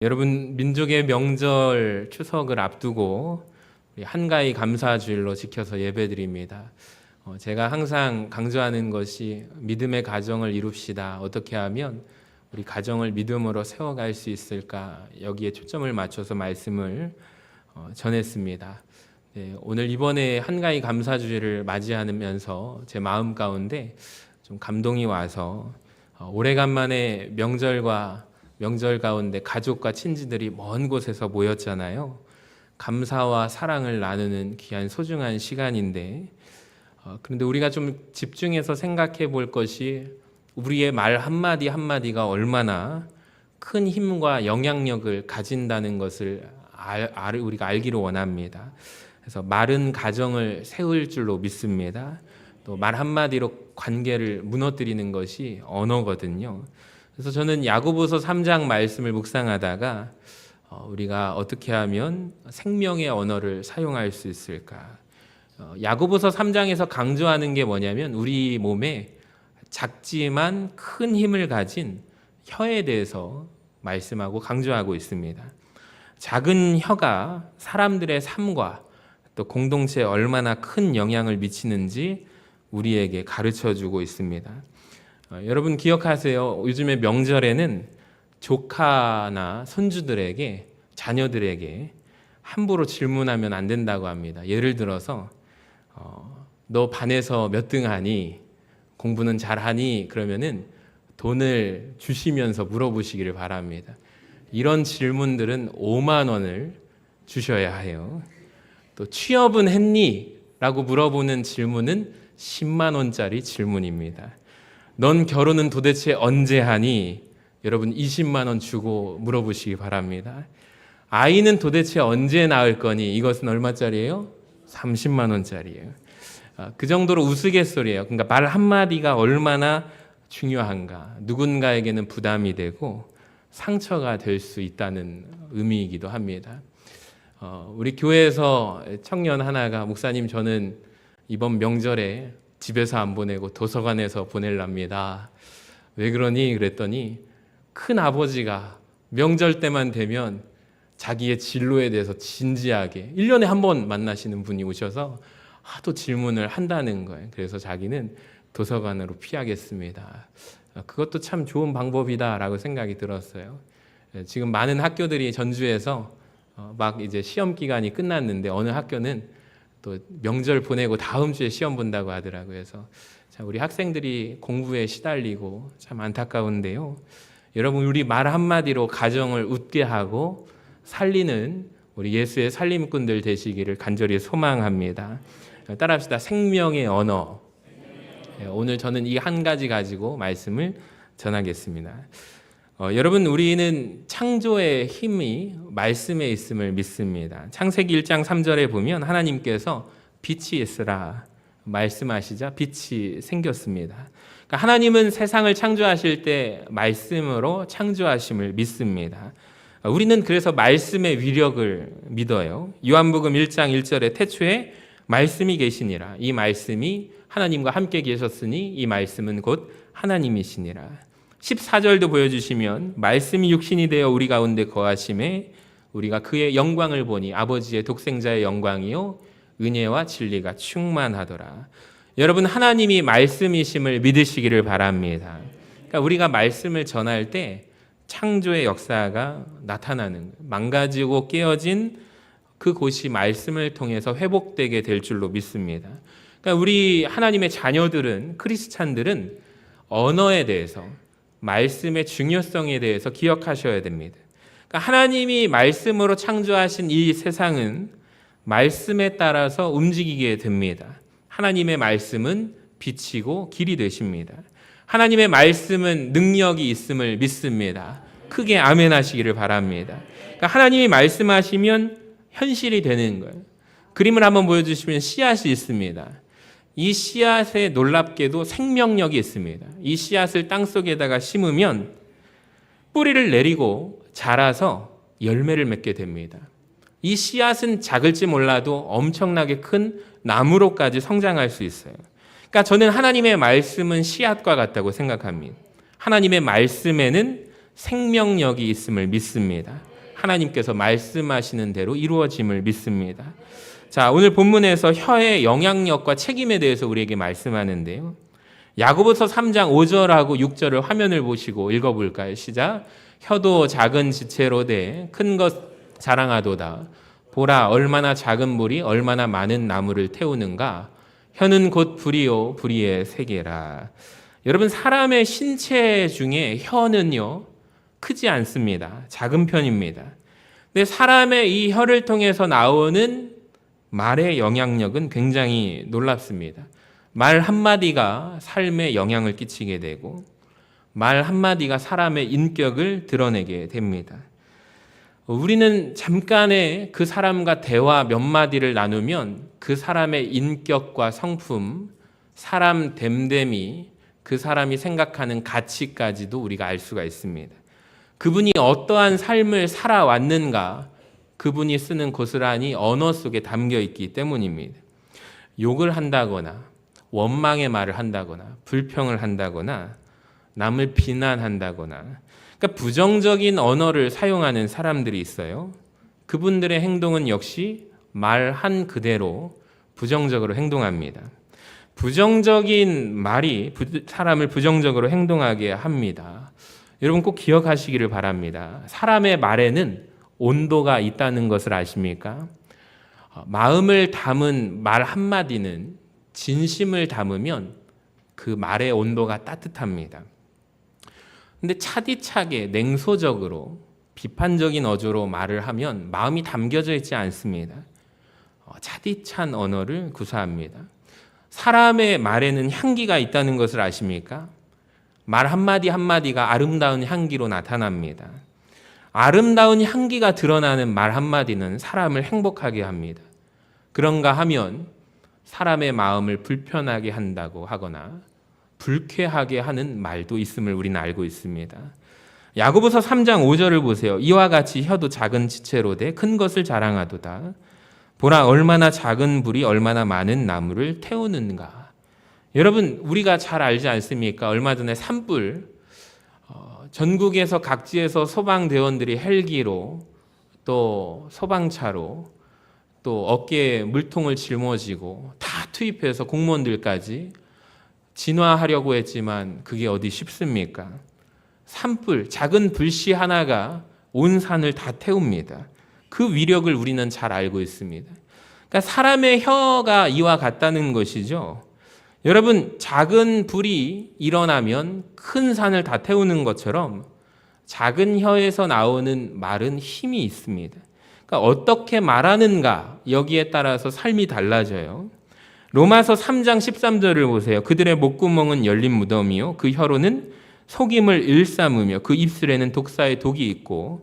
여러분, 민족의 명절 추석을 앞두고 우리 한가위 감사주일로 지켜서 예배드립니다. 제가 항상 강조하는 것이 믿음의 가정을 이룹시다. 어떻게 하면 우리 가정을 믿음으로 세워갈 수 있을까? 여기에 초점을 맞춰서 말씀을 전했습니다. 오늘 이번에 한가위 감사주일을 맞이하면서 제 마음 가운데 좀 감동이 와서 오래간만에 명절 가운데 가족과 친지들이 먼 곳에서 모였잖아요. 감사와 사랑을 나누는 귀한 소중한 시간인데, 그런데 우리가 좀 집중해서 생각해 볼 것이 우리의 말 한마디 한마디가 얼마나 큰 힘과 영향력을 가진다는 것을 우리가 알기를 원합니다. 그래서 말은 가정을 세울 줄로 믿습니다. 또 말 한마디로 관계를 무너뜨리는 것이 언어거든요. 그래서 저는 야고보서 3장 말씀을 묵상하다가 우리가 어떻게 하면 생명의 언어를 사용할 수 있을까? 야고보서 3장에서 강조하는 게 뭐냐면 우리 몸에 작지만 큰 힘을 가진 혀에 대해서 말씀하고 강조하고 있습니다. 작은 혀가 사람들의 삶과 또 공동체에 얼마나 큰 영향을 미치는지 우리에게 가르쳐주고 있습니다. 여러분 기억하세요. 요즘에 명절에는 조카나 손주들에게, 자녀들에게 함부로 질문하면 안 된다고 합니다. 예를 들어서 너 반에서 몇 등 하니? 공부는 잘하니? 그러면은 돈을 주시면서 물어보시기를 바랍니다. 이런 질문들은 5만 원을 주셔야 해요. 또 취업은 했니? 라고 물어보는 질문은 10만 원짜리 질문입니다. 넌 결혼은 도대체 언제 하니? 여러분 20만 원 주고 물어보시기 바랍니다. 아이는 도대체 언제 낳을 거니? 이것은 얼마짜리예요? 30만 원짜리예요. 그 정도로 우스갯소리예요. 그러니까 말 한마디가 얼마나 중요한가. 누군가에게는 부담이 되고 상처가 될 수 있다는 의미이기도 합니다. 우리 교회에서 청년 하나가 목사님 저는 이번 명절에 집에서 안 보내고 도서관에서 보내랍니다. 왜 그러니? 그랬더니 큰 아버지가 명절 때만 되면 자기의 진로에 대해서 진지하게 1년에 한 번 만나시는 분이 오셔서 하도 질문을 한다는 거예요. 그래서 자기는 도서관으로 피하겠습니다. 그것도 참 좋은 방법이다라고 생각이 들었어요. 지금 많은 학교들이 전주에서 막 이제 시험 기간이 끝났는데 어느 학교는 또 명절 보내고 다음 주에 시험 본다고 하더라고요. 그래서 참 우리 학생들이 공부에 시달리고 참 안타까운데요. 여러분 우리 말 한마디로 가정을 웃게 하고 살리는 우리 예수의 살림꾼들 되시기를 간절히 소망합니다. 따라합시다. 생명의 언어. 오늘 저는 이 한 가지 가지고 말씀을 전하겠습니다. 여러분 우리는 창조의 힘이 말씀에 있음을 믿습니다. 창세기 1장 3절에 보면 하나님께서 빛이 있으라 말씀하시자 빛이 생겼습니다. 그러니까 하나님은 세상을 창조하실 때 말씀으로 창조하심을 믿습니다. 우리는 그래서 말씀의 위력을 믿어요. 요한복음 1장 1절에 태초에 말씀이 계시니라. 이 말씀이 하나님과 함께 계셨으니 이 말씀은 곧 하나님이시니라. 14절도 보여주시면 말씀이 육신이 되어 우리 가운데 거하심에 우리가 그의 영광을 보니 아버지의 독생자의 영광이요 은혜와 진리가 충만하더라. 여러분 하나님이 말씀이심을 믿으시기를 바랍니다. 그러니까 우리가 말씀을 전할 때 창조의 역사가 나타나는 거예요. 망가지고 깨어진 그곳이 말씀을 통해서 회복되게 될 줄로 믿습니다. 그러니까 우리 하나님의 자녀들은 크리스찬들은 언어에 대해서 말씀의 중요성에 대해서 기억하셔야 됩니다. 그러니까 하나님이 말씀으로 창조하신 이 세상은 말씀에 따라서 움직이게 됩니다. 하나님의 말씀은 빛이고 길이 되십니다. 하나님의 말씀은 능력이 있음을 믿습니다. 크게 아멘 하시기를 바랍니다. 그러니까 하나님이 말씀하시면 현실이 되는 거예요. 그림을 한번 보여주시면 씨앗이 있습니다. 이 씨앗에 놀랍게도 생명력이 있습니다. 이 씨앗을 땅속에다가 심으면 뿌리를 내리고 자라서 열매를 맺게 됩니다. 이 씨앗은 작을지 몰라도 엄청나게 큰 나무로까지 성장할 수 있어요. 그러니까 저는 하나님의 말씀은 씨앗과 같다고 생각합니다. 하나님의 말씀에는 생명력이 있음을 믿습니다. 하나님께서 말씀하시는 대로 이루어짐을 믿습니다. 자, 오늘 본문에서 혀의 영향력과 책임에 대해서 우리에게 말씀하는데요. 야고보서 3장 5절하고 6절을 화면을 보시고 읽어볼까요? 시작. 혀도 작은 지체로 돼 큰 것 자랑하도다. 보라, 얼마나 작은 불이 얼마나 많은 나무를 태우는가. 혀는 곧 불이요 불의의 세계라. 여러분, 사람의 신체 중에 혀는요 크지 않습니다. 작은 편입니다. 근데 사람의 이 혀를 통해서 나오는 말의 영향력은 굉장히 놀랍습니다. 말 한마디가 삶에 영향을 끼치게 되고 말 한마디가 사람의 인격을 드러내게 됩니다. 우리는 잠깐의 그 사람과 대화 몇 마디를 나누면 그 사람의 인격과 성품, 사람 됨됨이, 그 사람이 생각하는 가치까지도 우리가 알 수가 있습니다. 그분이 어떠한 삶을 살아왔는가, 그분이 쓰는 고스란히 언어 속에 담겨 있기 때문입니다. 욕을 한다거나 원망의 말을 한다거나 불평을 한다거나 남을 비난한다거나, 그러니까 부정적인 언어를 사용하는 사람들이 있어요. 그분들의 행동은 역시 말한 그대로 부정적으로 행동합니다. 부정적인 말이 사람을 부정적으로 행동하게 합니다. 여러분 꼭 기억하시기를 바랍니다. 사람의 말에는 온도가 있다는 것을 아십니까? 마음을 담은 말 한마디는 진심을 담으면 그 말의 온도가 따뜻합니다. 근데 차디차게 냉소적으로 비판적인 어조로 말을 하면 마음이 담겨져 있지 않습니다. 차디찬 언어를 구사합니다. 사람의 말에는 향기가 있다는 것을 아십니까? 말 한마디 한마디가 아름다운 향기로 나타납니다. 아름다운 향기가 드러나는 말 한마디는 사람을 행복하게 합니다. 그런가 하면 사람의 마음을 불편하게 한다고 하거나 불쾌하게 하는 말도 있음을 우리는 알고 있습니다. 야고보서 3장 5절을 보세요. 이와 같이 혀도 작은 지체로 돼 큰 것을 자랑하도다. 보라, 얼마나 작은 불이 얼마나 많은 나무를 태우는가. 여러분, 우리가 잘 알지 않습니까? 얼마 전에 산불, 전국에서 각지에서 소방대원들이 헬기로 또 소방차로 또 어깨에 물통을 짊어지고 다 투입해서 공무원들까지 진화하려고 했지만 그게 어디 쉽습니까? 산불, 작은 불씨 하나가 온 산을 다 태웁니다. 그 위력을 우리는 잘 알고 있습니다. 그러니까 사람의 혀가 이와 같다는 것이죠. 여러분, 작은 불이 일어나면 큰 산을 다 태우는 것처럼 작은 혀에서 나오는 말은 힘이 있습니다. 그러니까 어떻게 말하는가, 여기에 따라서 삶이 달라져요. 로마서 3장 13절을 보세요. 그들의 목구멍은 열린 무덤이요 그 혀로는 속임을 일삼으며 그 입술에는 독사의 독이 있고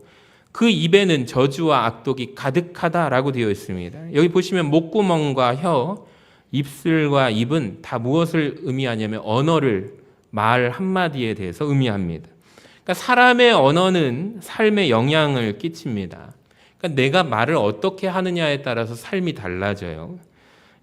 그 입에는 저주와 악독이 가득하다라고 되어 있습니다. 여기 보시면 목구멍과 혀, 입술과 입은 다 무엇을 의미하냐면 언어를, 말 한마디에 대해서 의미합니다. 그러니까 사람의 언어는 삶에 영향을 끼칩니다. 그러니까 내가 말을 어떻게 하느냐에 따라서 삶이 달라져요.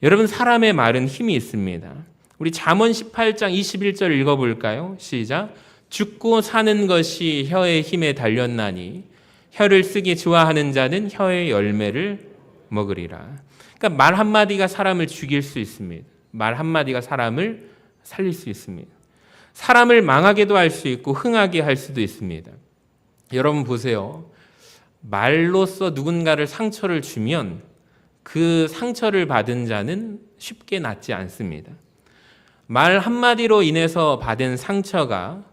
여러분, 사람의 말은 힘이 있습니다. 우리 잠언 18장 21절 읽어볼까요? 시작. 죽고 사는 것이 혀의 힘에 달렸나니 혀를 쓰기 좋아하는 자는 혀의 열매를 먹으리라. 그러니까 말 한마디가 사람을 죽일 수 있습니다. 말 한마디가 사람을 살릴 수 있습니다. 사람을 망하게도 할 수 있고 흥하게 할 수도 있습니다. 여러분 보세요. 말로써 누군가를 상처를 주면 그 상처를 받은 자는 쉽게 낫지 않습니다. 말 한마디로 인해서 받은 상처가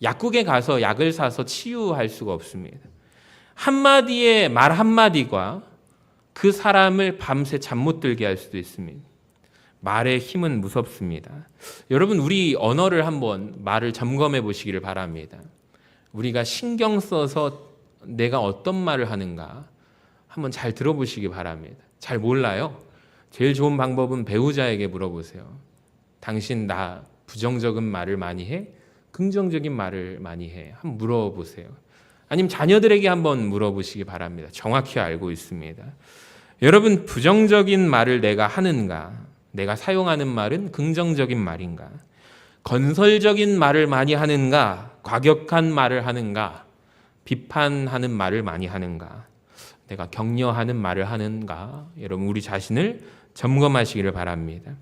약국에 가서 약을 사서 치유할 수가 없습니다. 한마디의 말 한마디가 그 사람을 밤새 잠 못 들게 할 수도 있습니다. 말의 힘은 무섭습니다. 여러분, 우리 언어를 한번 말을 점검해 보시기를 바랍니다. 우리가 신경 써서 내가 어떤 말을 하는가 한번 잘 들어보시기 바랍니다. 잘 몰라요? 제일 좋은 방법은 배우자에게 물어보세요. 당신 나 부정적인 말을 많이 해? 긍정적인 말을 많이 해? 한번 물어보세요. 아니면 자녀들에게 한번 물어보시기 바랍니다. 정확히 알고 있습니다. 여러분, 부정적인 말을 내가 하는가? 내가 사용하는 말은 긍정적인 말인가? 건설적인 말을 많이 하는가? 과격한 말을 하는가? 비판하는 말을 많이 하는가? 내가 격려하는 말을 하는가? 여러분 우리 자신을 점검하시기를 바랍니다.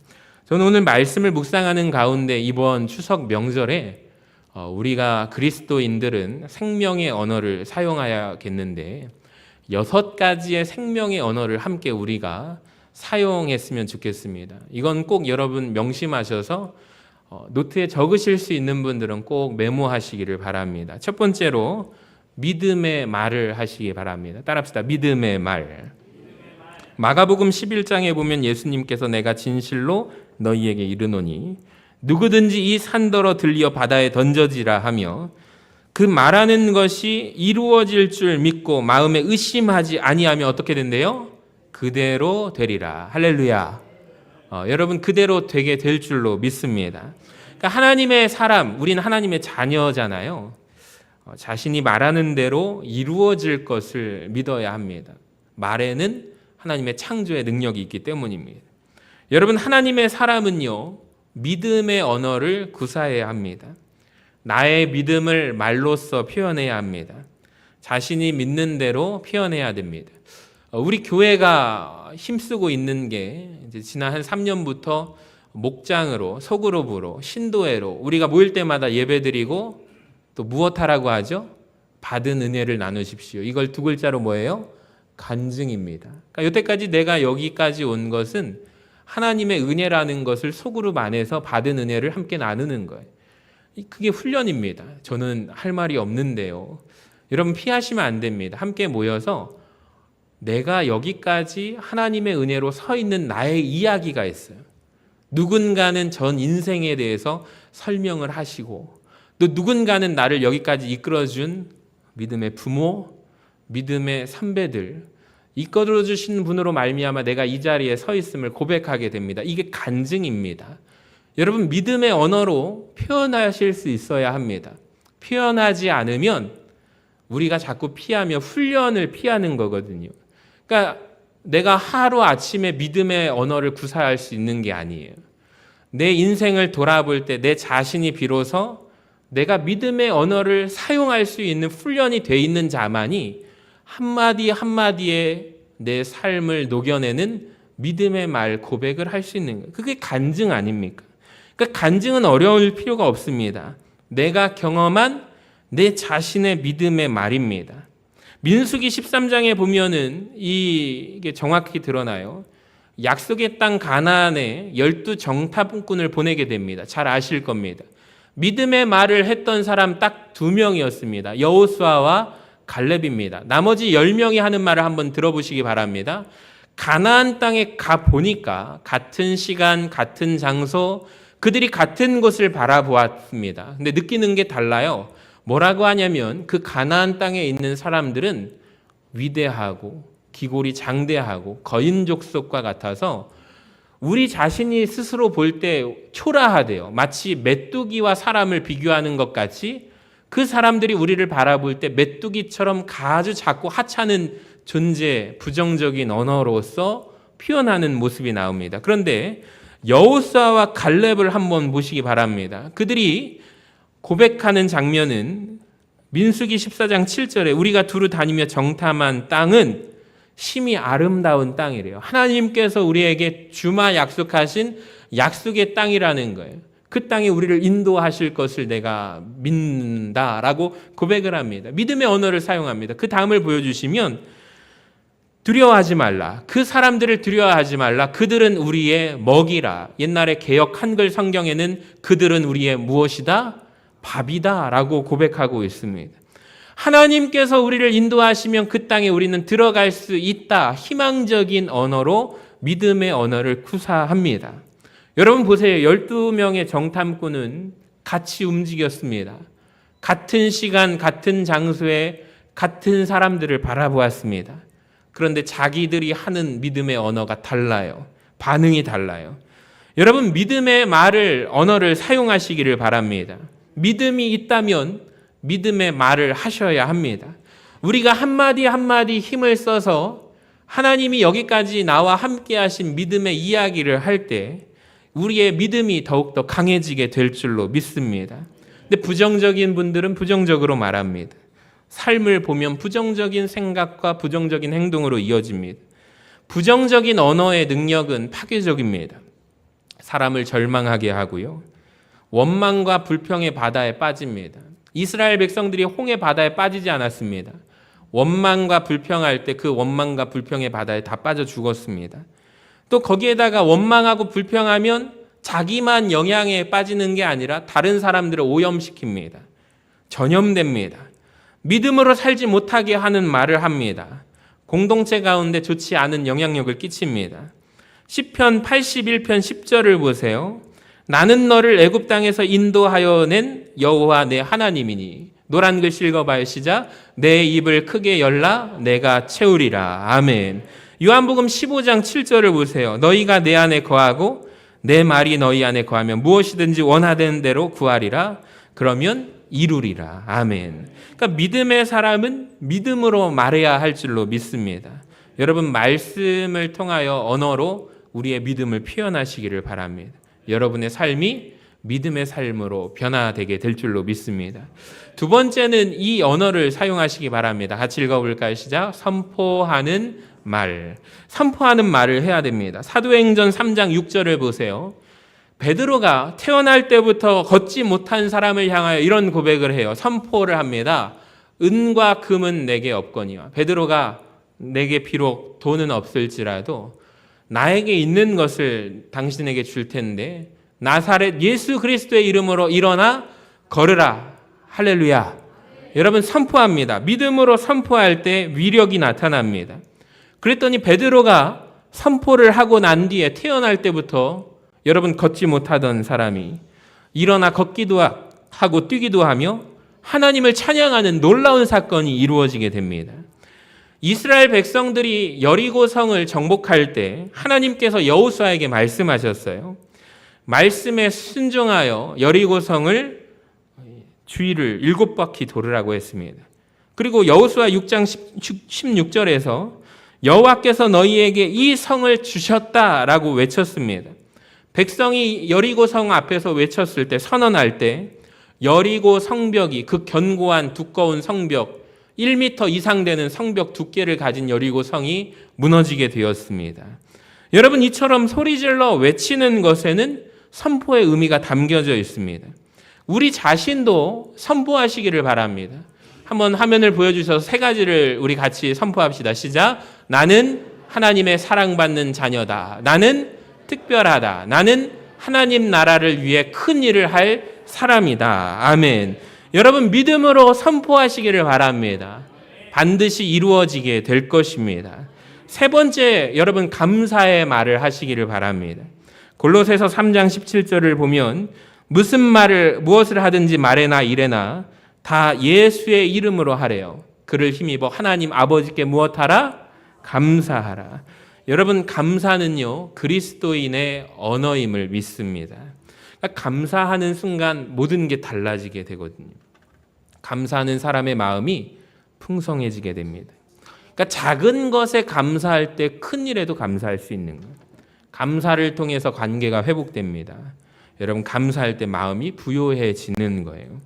저는 오늘 말씀을 묵상하는 가운데 이번 추석 명절에 우리가 그리스도인들은 생명의 언어를 사용해야겠는데 6가지의 생명의 언어를 함께 우리가 사용했으면 좋겠습니다. 이건 꼭 여러분 명심하셔서 노트에 적으실 수 있는 분들은 꼭 메모하시기를 바랍니다. 첫 번째로 믿음의 말을 하시기 바랍니다. 따라합시다. 믿음의 말. 마가복음 11장에 보면 예수님께서 내가 진실로 너희에게 이르노니 누구든지 이 산더러 들려 바다에 던져지라 하며 그 말하는 것이 이루어질 줄 믿고 마음에 의심하지 아니하면 어떻게 된대요? 그대로 되리라. 할렐루야. 여러분 그대로 되게 될 줄로 믿습니다. 그러니까 하나님의 사람, 우리는 하나님의 자녀잖아요. 자신이 말하는 대로 이루어질 것을 믿어야 합니다. 말에는 하나님의 창조의 능력이 있기 때문입니다. 여러분 하나님의 사람은요 믿음의 언어를 구사해야 합니다. 나의 믿음을 말로써 표현해야 합니다. 자신이 믿는 대로 표현해야 됩니다. 우리 교회가 힘쓰고 있는 게 이제 지난 한 3년부터 목장으로, 소그룹으로, 신도회로 우리가 모일 때마다 예배드리고 또 무엇하라고 하죠? 받은 은혜를 나누십시오. 이걸 두 글자로 뭐예요? 간증입니다. 그러니까 여태까지 내가 여기까지 온 것은 하나님의 은혜라는 것을 소그룹 안에서 받은 은혜를 함께 나누는 거예요. 그게 훈련입니다. 저는 할 말이 없는데요. 여러분 피하시면 안 됩니다. 함께 모여서 내가 여기까지 하나님의 은혜로 서 있는 나의 이야기가 있어요. 누군가는 전 인생에 대해서 설명을 하시고 또 누군가는 나를 여기까지 이끌어준 믿음의 부모, 믿음의 선배들, 이끌어주신 분으로 말미암아 내가 이 자리에 서 있음을 고백하게 됩니다. 이게 간증입니다. 여러분 믿음의 언어로 표현하실 수 있어야 합니다. 표현하지 않으면 우리가 자꾸 피하며 훈련을 피하는 거거든요. 그러니까 내가 하루아침에 믿음의 언어를 구사할 수 있는 게 아니에요. 내 인생을 돌아볼 때 내 자신이 비로소 내가 믿음의 언어를 사용할 수 있는 훈련이 돼 있는 자만이 한마디 한마디에 내 삶을 녹여내는 믿음의 말 고백을 할 수 있는 거예요. 그게 간증 아닙니까? 그러니까 간증은 어려울 필요가 없습니다. 내가 경험한 내 자신의 믿음의 말입니다. 민수기 13장에 보면은 이게 정확히 드러나요. 약속의 땅 가나안에 12정탐꾼을 보내게 됩니다. 잘 아실 겁니다. 믿음의 말을 했던 사람 딱 2명이었습니다. 여호수아와 갈렙입니다. 나머지 10명이 하는 말을 한번 들어보시기 바랍니다. 가나안 땅에 가 보니까 같은 시간, 같은 장소, 그들이 같은 곳을 바라보았습니다. 근데 느끼는 게 달라요. 뭐라고 하냐면 그 가나안 땅에 있는 사람들은 위대하고 기골이 장대하고 거인족속과 같아서 우리 자신이 스스로 볼 때 초라하대요. 마치 메뚜기와 사람을 비교하는 것 같이 그 사람들이 우리를 바라볼 때 메뚜기처럼 아주 작고 하찮은 존재, 부정적인 언어로서 표현하는 모습이 나옵니다. 그런데 여호수아와 갈렙을 한번 보시기 바랍니다. 그들이 고백하는 장면은 민수기 14장 7절에 우리가 두루 다니며 정탐한 땅은 심히 아름다운 땅이래요. 하나님께서 우리에게 주마 약속하신 약속의 땅이라는 거예요. 그 땅에 우리를 인도하실 것을 내가 믿는다라고 고백을 합니다. 믿음의 언어를 사용합니다. 그 다음을 보여주시면 두려워하지 말라. 그 사람들을 두려워하지 말라. 그들은 우리의 먹이라. 옛날에 개역 한글 성경에는 그들은 우리의 무엇이다? 밥이다 라고 고백하고 있습니다. 하나님께서 우리를 인도하시면 그 땅에 우리는 들어갈 수 있다. 희망적인 언어로 믿음의 언어를 구사합니다. 여러분 보세요. 12명의 정탐꾼은 같이 움직였습니다. 같은 시간, 같은 장소에 같은 사람들을 바라보았습니다. 그런데 자기들이 하는 믿음의 언어가 달라요. 반응이 달라요. 여러분 믿음의 언어를 사용하시기를 바랍니다. 믿음이 있다면 믿음의 말을 하셔야 합니다. 우리가 한마디 한마디 힘을 써서 하나님이 여기까지 나와 함께 하신 믿음의 이야기를 할 때 우리의 믿음이 더욱더 강해지게 될 줄로 믿습니다. 근데 부정적인 분들은 부정적으로 말합니다. 삶을 보면 부정적인 생각과 부정적인 행동으로 이어집니다. 부정적인 언어의 능력은 파괴적입니다. 사람을 절망하게 하고요. 원망과 불평의 바다에 빠집니다. 이스라엘 백성들이 홍해 바다에 빠지지 않았습니다. 원망과 불평할 때 그 원망과 불평의 바다에 다 빠져 죽었습니다. 또 거기에다가 원망하고 불평하면 자기만 영향에 빠지는 게 아니라 다른 사람들을 오염시킵니다. 전염됩니다. 믿음으로 살지 못하게 하는 말을 합니다. 공동체 가운데 좋지 않은 영향력을 끼칩니다. 시편 81편 10절을 보세요. 나는 너를 애굽 땅에서 인도하여 낸 여호와 내 하나님이니. 노란 글 읽어봐요. 시작. 내 입을 크게 열라 내가 채우리라. 아멘. 요한복음 15장 7절을 보세요. 너희가 내 안에 거하고 내 말이 너희 안에 거하면 무엇이든지 원하는 대로 구하리라. 그러면 이루리라. 아멘. 그러니까 믿음의 사람은 믿음으로 말해야 할 줄로 믿습니다. 여러분 말씀을 통하여 언어로 우리의 믿음을 표현하시기를 바랍니다. 여러분의 삶이 믿음의 삶으로 변화되게 될 줄로 믿습니다. 두 번째는 이 언어를 사용하시기 바랍니다. 같이 읽어볼까요? 시작. 선포하는 말. 선포하는 말을 해야 됩니다. 사도행전 3장 6절을 보세요. 베드로가 태어날 때부터 걷지 못한 사람을 향하여 이런 고백을 해요. 선포를 합니다. 은과 금은 내게 없거니와. 베드로가 내게 비록 돈은 없을지라도 나에게 있는 것을 당신에게 줄 텐데 나사렛 예수 그리스도의 이름으로 일어나 걸으라. 할렐루야. 여러분 선포합니다. 믿음으로 선포할 때 위력이 나타납니다. 그랬더니 베드로가 선포를 하고 난 뒤에 태어날 때부터 여러분 걷지 못하던 사람이 일어나 걷기도 하고 뛰기도 하며 하나님을 찬양하는 놀라운 사건이 이루어지게 됩니다. 이스라엘 백성들이 여리고성을 정복할 때 하나님께서 여호수아에게 말씀하셨어요. 말씀에 순종하여 여리고성을 주위를 7바퀴 돌으라고 했습니다. 그리고 여호수아 6장 16절에서 여호와께서 너희에게 이 성을 주셨다라고 외쳤습니다. 백성이 여리고성 앞에서 외쳤을 때 선언할 때 여리고 성벽이 그 견고한 두꺼운 성벽 1m 이상 되는 성벽 두께를 가진 여리고 성이 무너지게 되었습니다. 여러분 이처럼 소리질러 외치는 것에는 선포의 의미가 담겨져 있습니다. 우리 자신도 선포하시기를 바랍니다. 한번 화면을 보여주셔서 세 가지를 우리 같이 선포합시다. 시작. 나는 하나님의 사랑받는 자녀다. 나는 특별하다. 나는 하나님 나라를 위해 큰 일을 할 사람이다. 아멘. 여러분 믿음으로 선포하시기를 바랍니다. 반드시 이루어지게 될 것입니다. 세 번째, 여러분 감사의 말을 하시기를 바랍니다. 골로새서 3장 17절을 보면 무엇을 하든지 말에나 이래나 다 예수의 이름으로 하래요. 그를 힘입어 하나님 아버지께 무엇하라? 감사하라. 여러분 감사는요 그리스도인의 언어임을 믿습니다. 그러니까 감사하는 순간 모든 게 달라지게 되거든요. 감사하는 사람의 마음이 풍성해지게 됩니다. 그러니까 작은 것에 감사할 때 큰 일에도 감사할 수 있는 거예요. 감사를 통해서 관계가 회복됩니다. 여러분 감사할 때 마음이 부요해지는 거예요.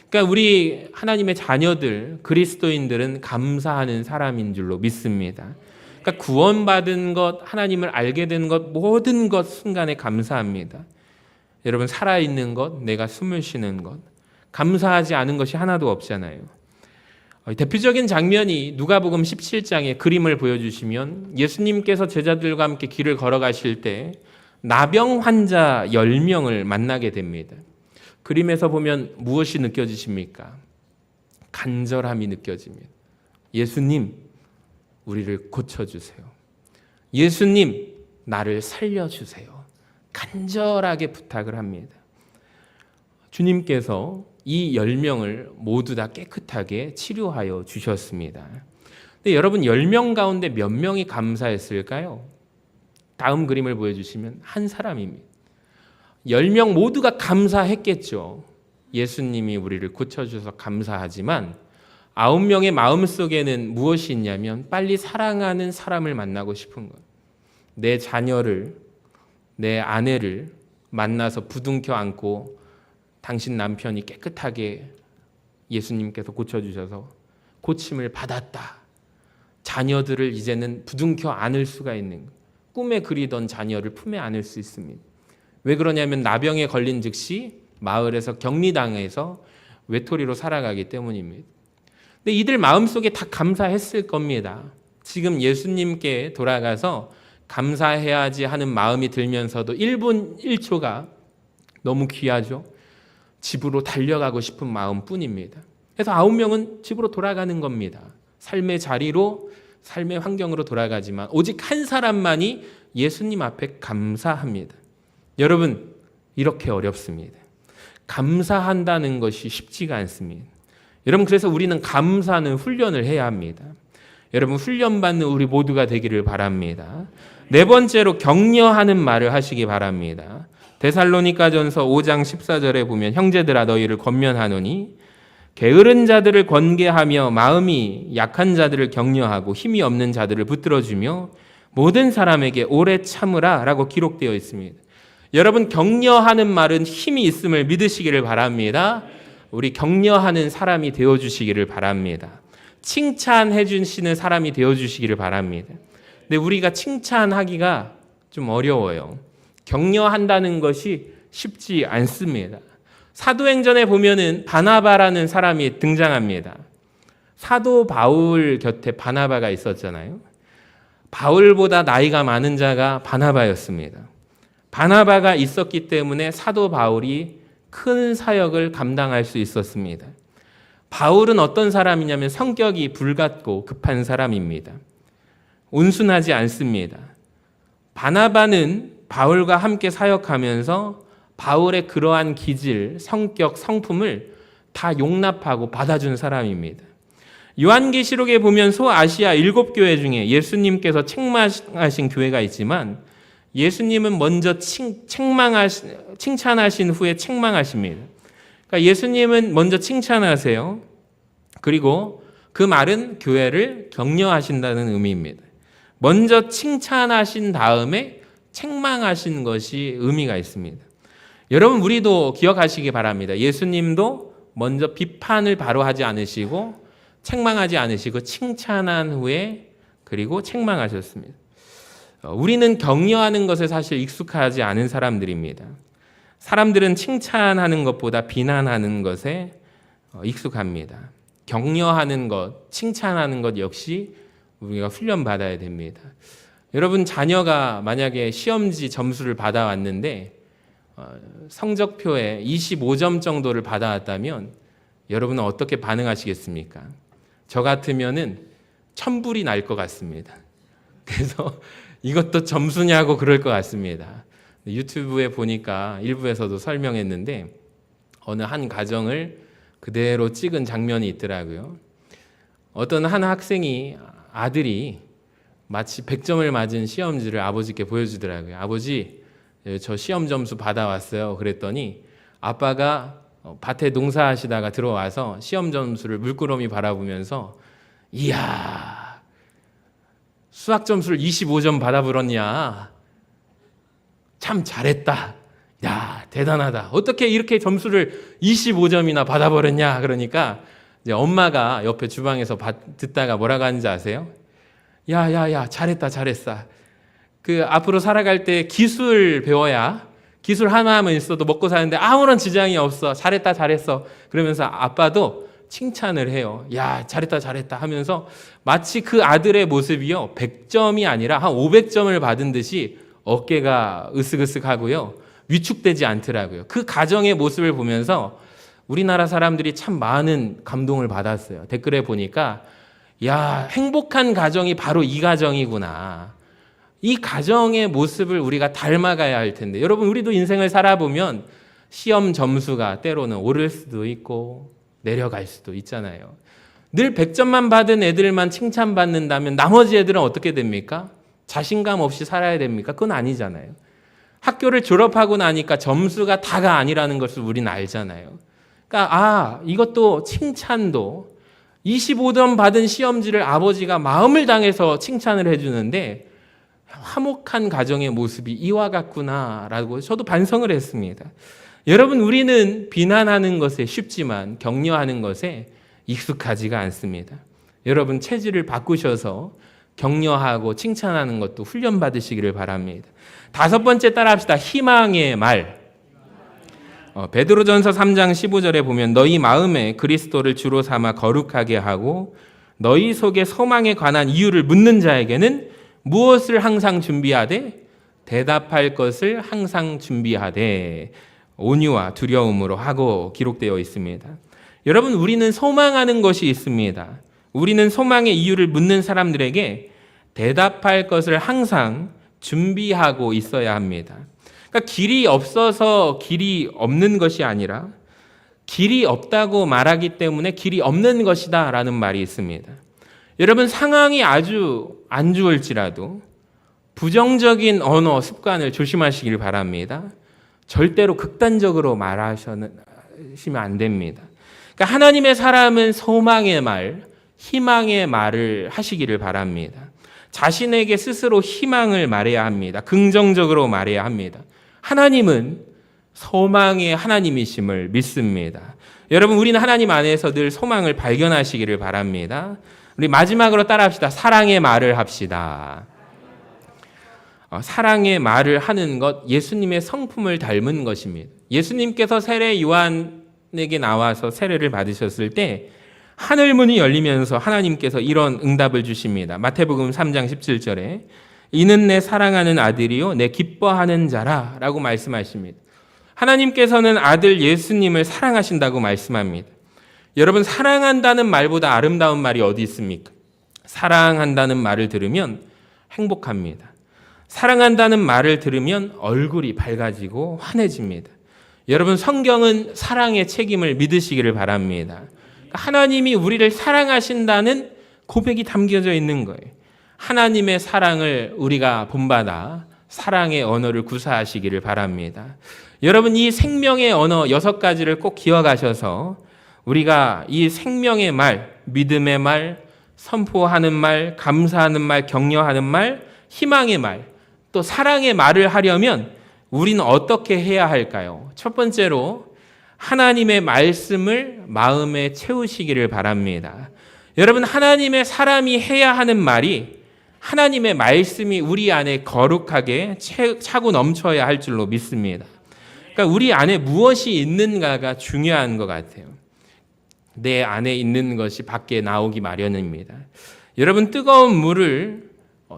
그러니까 우리 하나님의 자녀들, 그리스도인들은 감사하는 사람인 줄로 믿습니다. 그러니까 구원받은 것, 하나님을 알게 된 것, 모든 것 순간에 감사합니다. 여러분 살아있는 것, 내가 숨을 쉬는 것, 감사하지 않은 것이 하나도 없잖아요. 대표적인 장면이 누가복음 17장에 그림을 보여주시면 예수님께서 제자들과 함께 길을 걸어가실 때 나병 환자 10명을 만나게 됩니다. 그림에서 보면 무엇이 느껴지십니까? 간절함이 느껴집니다. 예수님, 우리를 고쳐주세요. 예수님, 나를 살려주세요. 간절하게 부탁을 합니다. 주님께서 이 10명을 모두 다 깨끗하게 치료하여 주셨습니다. 근데 여러분 10명 가운데 몇 명이 감사했을까요? 다음 그림을 보여주시면 한 사람입니다. 10명 모두가 감사했겠죠. 예수님이 우리를 고쳐주셔서 감사하지만 9명의 마음속에는 무엇이 있냐면 빨리 사랑하는 사람을 만나고 싶은 거예요. 내 자녀를, 내 아내를 만나서 부둥켜 안고 당신 남편이 깨끗하게 예수님께서 고쳐주셔서 고침을 받았다. 자녀들을 이제는 부둥켜 안을 수가 있는 거예요. 꿈에 그리던 자녀를 품에 안을 수 있습니다. 왜 그러냐면 나병에 걸린 즉시 마을에서 격리당해서 외톨이로 살아가기 때문입니다. 근데 이들 마음속에 다 감사했을 겁니다. 지금 예수님께 돌아가서 감사해야지 하는 마음이 들면서도 1분 1초가 너무 귀하죠. 집으로 달려가고 싶은 마음뿐입니다. 그래서 9명은 집으로 돌아가는 겁니다. 삶의 자리로, 삶의 환경으로 돌아가지만 오직 한 사람만이 예수님 앞에 감사합니다. 여러분, 이렇게 어렵습니다. 감사한다는 것이 쉽지가 않습니다. 여러분, 그래서 우리는 감사는 훈련을 해야 합니다. 여러분, 훈련받는 우리 모두가 되기를 바랍니다. 네 번째로 격려하는 말을 하시기 바랍니다. 데살로니가전서 5장 14절에 보면 형제들아 너희를 권면하노니 게으른 자들을 권계하며 마음이 약한 자들을 격려하고 힘이 없는 자들을 붙들어주며 모든 사람에게 오래 참으라 라고 기록되어 있습니다. 여러분, 격려하는 말은 힘이 있음을 믿으시기를 바랍니다. 우리 격려하는 사람이 되어주시기를 바랍니다. 칭찬해 주시는 사람이 되어주시기를 바랍니다. 근데 우리가 칭찬하기가 좀 어려워요. 격려한다는 것이 쉽지 않습니다. 사도행전에 보면은 바나바라는 사람이 등장합니다. 사도 바울 곁에 바나바가 있었잖아요. 바울보다 나이가 많은 자가 바나바였습니다. 바나바가 있었기 때문에 사도 바울이 큰 사역을 감당할 수 있었습니다. 바울은 어떤 사람이냐면 성격이 불같고 급한 사람입니다. 온순하지 않습니다. 바나바는 바울과 함께 사역하면서 바울의 그러한 기질, 성격, 성품을 다 용납하고 받아준 사람입니다. 요한계시록에 보면 소아시아 7교회 중에 예수님께서 책망하신 교회가 있지만 예수님은 먼저 칭찬하신 후에 책망하십니다. 그러니까 예수님은 먼저 칭찬하세요. 그리고 그 말은 교회를 격려하신다는 의미입니다. 먼저 칭찬하신 다음에 책망하신 것이 의미가 있습니다. 여러분, 우리도 기억하시기 바랍니다. 예수님도 먼저 비판을 바로 하지 않으시고 책망하지 않으시고 칭찬한 후에 그리고 책망하셨습니다. 우리는 격려하는 것에 사실 익숙하지 않은 사람들입니다. 사람들은 칭찬하는 것보다 비난하는 것에 익숙합니다. 격려하는 것, 칭찬하는 것 역시 우리가 훈련받아야 됩니다. 여러분, 자녀가 만약에 시험지 점수를 받아왔는데 성적표에 25점 정도를 받아왔다면 여러분은 어떻게 반응하시겠습니까? 저 같으면은 천불이 날 것 같습니다. 그래서 이것도 점수냐고 그럴 것 같습니다. 유튜브에 보니까 일부에서도 설명했는데 어느 한 가정을 그대로 찍은 장면이 있더라고요. 어떤 한 학생이 아들이 마치 100점을 맞은 시험지를 아버지께 보여주더라고요. 아버지, 저 시험 점수 받아왔어요. 그랬더니 아빠가 밭에 농사하시다가 들어와서 시험 점수를 물끄러미 바라보면서 이야, 수학 점수를 25점 받아버렸냐. 참 잘했다. 야, 대단하다. 어떻게 이렇게 점수를 25점이나 받아버렸냐. 그러니까 이제 엄마가 옆에 주방에서 듣다가 뭐라고 하는지 아세요? 야, 잘했다, 잘했어. 그 앞으로 살아갈 때 기술 배워야 기술 하나만 있어도 먹고 사는데 아무런 지장이 없어. 잘했다, 잘했어. 그러면서 아빠도 칭찬을 해요. 야, 잘했다, 잘했다 하면서 마치 그 아들의 모습이요, 100점이 아니라 한 500점을 받은 듯이 어깨가 으쓱으쓱하고요, 위축되지 않더라고요. 그 가정의 모습을 보면서 우리나라 사람들이 참 많은 감동을 받았어요. 댓글에 보니까 야, 행복한 가정이 바로 이 가정이구나. 이 가정의 모습을 우리가 닮아가야 할 텐데, 여러분, 우리도 인생을 살아보면 시험 점수가 때로는 오를 수도 있고 내려갈 수도 있잖아요. 늘 100점만 받은 애들만 칭찬받는다면 나머지 애들은 어떻게 됩니까? 자신감 없이 살아야 됩니까? 그건 아니잖아요. 학교를 졸업하고 나니까 점수가 다가 아니라는 것을 우리는 알잖아요. 그러니까 이것도 칭찬도 25점 받은 시험지를 아버지가 마음을 당해서 칭찬을 해주는데 화목한 가정의 모습이 이와 같구나라고 저도 반성을 했습니다. 여러분, 우리는 비난하는 것에 쉽지만 격려하는 것에 익숙하지가 않습니다. 여러분 체질을 바꾸셔서 격려하고 칭찬하는 것도 훈련받으시기를 바랍니다. 5번째 따라합시다. 희망의 말. 베드로전서 3장 15절에 보면 너희 마음에 그리스도를 주로 삼아 거룩하게 하고 너희 속에 소망에 관한 이유를 묻는 자에게는 무엇을 항상 준비하되 대답할 것을 항상 준비하되 온유와 두려움으로 하고 기록되어 있습니다. 여러분, 우리는 소망하는 것이 있습니다. 우리는 소망의 이유를 묻는 사람들에게 대답할 것을 항상 준비하고 있어야 합니다. 그러니까 길이 없어서 길이 없는 것이 아니라 길이 없다고 말하기 때문에 길이 없는 것이다 라는 말이 있습니다. 여러분, 상황이 아주 안 좋을지라도 부정적인 언어 습관을 조심하시길 바랍니다. 절대로 극단적으로 말하시면 안 됩니다. 그러니까 하나님의 사람은 소망의 말, 희망의 말을 하시기를 바랍니다. 자신에게 스스로 희망을 말해야 합니다. 긍정적으로 말해야 합니다. 하나님은 소망의 하나님이심을 믿습니다. 여러분, 우리는 하나님 안에서 늘 소망을 발견하시기를 바랍니다. 우리 마지막으로 따라합시다. 사랑의 말을 합시다. 사랑의 말을 하는 것, 예수님의 성품을 닮은 것입니다. 예수님께서 세례 요한에게 나와서 세례를 받으셨을 때 하늘 문이 열리면서 하나님께서 이런 응답을 주십니다. 마태복음 3장 17절에 이는 내 사랑하는 아들이요 내 기뻐하는 자라 라고 말씀하십니다. 하나님께서는 아들 예수님을 사랑하신다고 말씀합니다. 여러분, 사랑한다는 말보다 아름다운 말이 어디 있습니까? 사랑한다는 말을 들으면 행복합니다. 사랑한다는 말을 들으면 얼굴이 밝아지고 환해집니다. 여러분, 성경은 사랑의 책임을 믿으시기를 바랍니다. 하나님이 우리를 사랑하신다는 고백이 담겨져 있는 거예요. 하나님의 사랑을 우리가 본받아 사랑의 언어를 구사하시기를 바랍니다. 여러분, 이 생명의 언어 6가지를 꼭 기억하셔서 우리가 이 생명의 말, 믿음의 말, 선포하는 말, 감사하는 말, 격려하는 말, 희망의 말, 또 사랑의 말을 하려면 우리는 어떻게 해야 할까요? 첫 번째로 하나님의 말씀을 마음에 채우시기를 바랍니다. 여러분, 하나님의 사람이 해야 하는 말이 하나님의 말씀이 우리 안에 거룩하게 차고 넘쳐야 할 줄로 믿습니다. 그러니까 우리 안에 무엇이 있는가가 중요한 것 같아요. 내 안에 있는 것이 밖에 나오기 마련입니다. 여러분, 뜨거운 물을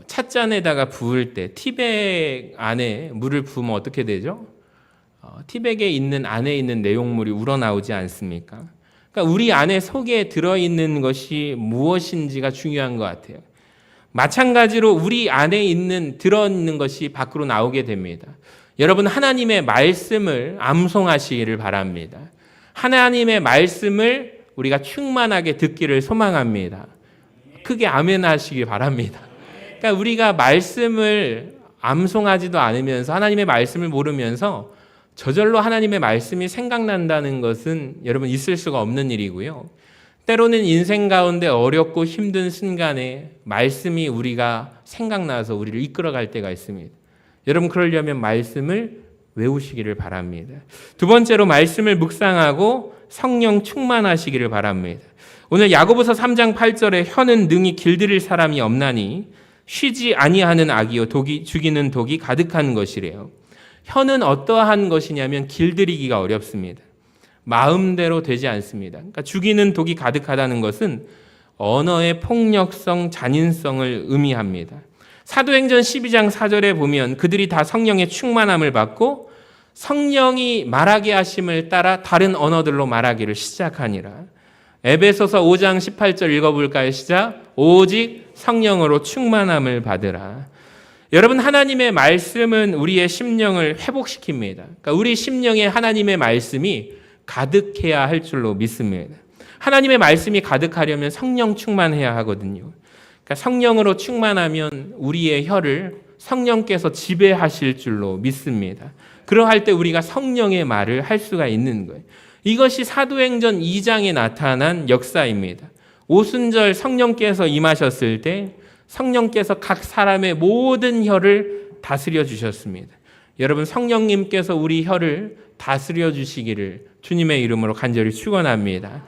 찻잔에다가 부을 때 티백 안에 물을 부으면 어떻게 되죠? 티백에 있는 안에 있는 내용물이 우러나오지 않습니까? 그러니까 우리 안에 속에 들어있는 것이 무엇인지가 중요한 것 같아요. 마찬가지로 우리 안에 들어있는 것이 밖으로 나오게 됩니다. 여러분, 하나님의 말씀을 암송하시기를 바랍니다. 하나님의 말씀을 우리가 충만하게 듣기를 소망합니다. 크게 아멘 하시기 바랍니다. 그러니까 우리가 말씀을 암송하지도 않으면서 하나님의 말씀을 모르면서 저절로 하나님의 말씀이 생각난다는 것은 여러분 있을 수가 없는 일이고요. 때로는 인생 가운데 어렵고 힘든 순간에 말씀이 우리가 생각나서 우리를 이끌어갈 때가 있습니다. 여러분, 그러려면 말씀을 외우시기를 바랍니다. 두 번째로 말씀을 묵상하고 성령 충만하시기를 바랍니다. 오늘 야고보서 3장 8절에 혀는 능히 길들일 사람이 없나니 쉬지 아니하는 악이요 죽이는 독이 가득한 것이래요. 혀는 어떠한 것이냐면 길들이기가 어렵습니다. 마음대로 되지 않습니다. 그러니까 죽이는 독이 가득하다는 것은 언어의 폭력성, 잔인성을 의미합니다. 사도행전 12장 4절에 보면 그들이 다 성령의 충만함을 받고 성령이 말하게 하심을 따라 다른 언어들로 말하기를 시작하니라. 에베소서 5장 18절 읽어볼까요? 시작. 오직 성령으로 충만함을 받으라. 여러분, 하나님의 말씀은 우리의 심령을 회복시킵니다. 그러니까 우리 심령에 하나님의 말씀이 가득해야 할 줄로 믿습니다. 하나님의 말씀이 가득하려면 성령 충만해야 하거든요. 그러니까 성령으로 충만하면 우리의 혀를 성령께서 지배하실 줄로 믿습니다. 그러할 때 우리가 성령의 말을 할 수가 있는 거예요. 이것이 사도행전 2장에 나타난 역사입니다. 오순절 성령께서 임하셨을 때 성령께서 각 사람의 모든 혀를 다스려 주셨습니다. 여러분, 성령님께서 우리 혀를 다스려 주시기를 주님의 이름으로 간절히 축원합니다.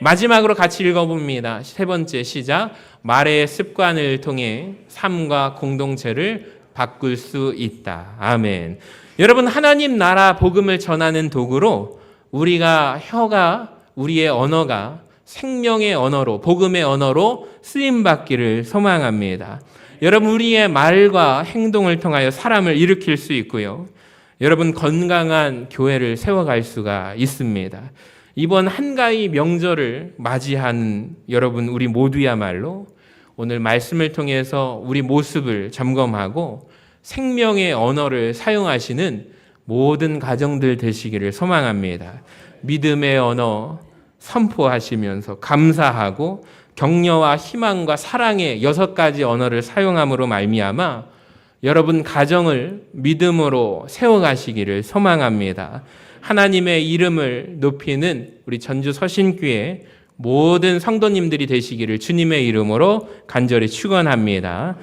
마지막으로 같이 읽어봅니다. 세 번째 시작. 말의 습관을 통해 삶과 공동체를 바꿀 수 있다. 아멘. 여러분, 하나님 나라 복음을 전하는 도구로 우리의 언어가 생명의 언어로, 복음의 언어로 쓰임받기를 소망합니다. 여러분, 우리의 말과 행동을 통하여 사람을 일으킬 수 있고요. 여러분, 건강한 교회를 세워갈 수가 있습니다. 이번 한가위 명절을 맞이하는 여러분, 우리 모두야말로 오늘 말씀을 통해서 우리 모습을 점검하고 생명의 언어를 사용하시는 모든 가정들 되시기를 소망합니다. 믿음의 언어 선포하시면서 감사하고 격려와 희망과 사랑의 6가지 언어를 사용함으로 말미암아 여러분 가정을 믿음으로 세워가시기를 소망합니다. 하나님의 이름을 높이는 우리 전주 서신교회 모든 성도님들이 되시기를 주님의 이름으로 간절히 축원합니다.